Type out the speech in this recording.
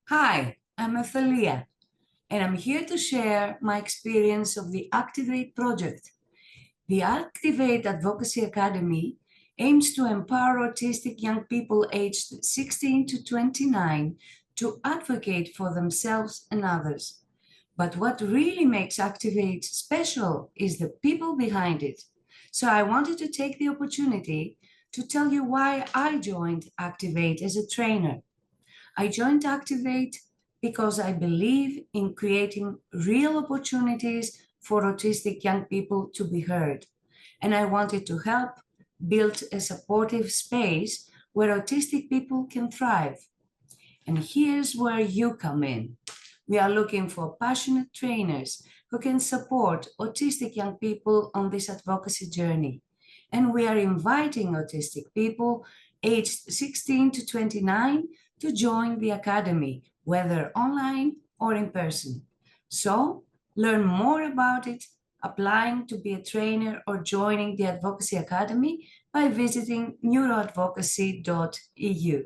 Hi, I'm Efthalia, and I'm here to share my experience of the ACTIVATE project. The ACTIVATE Advocacy Academy aims to empower autistic young people aged 16 to 29 to advocate for themselves and others. But what really makes ACTIVATE special is the people behind it. So I wanted to take the opportunity to tell you why I joined ACTIVATE as a trainer. I joined ACTIVATE because I believe in creating real opportunities for autistic young people to be heard. And I wanted to help build a supportive space where autistic people can thrive. And here's where you come in. We are looking for passionate trainers who can support autistic young people on this advocacy journey. And we are inviting autistic people aged 16 to 29 to join the Academy, whether online or in person. So, learn more about it, applying to be a trainer or joining the Advocacy Academy by visiting neuroadvocacy.eu.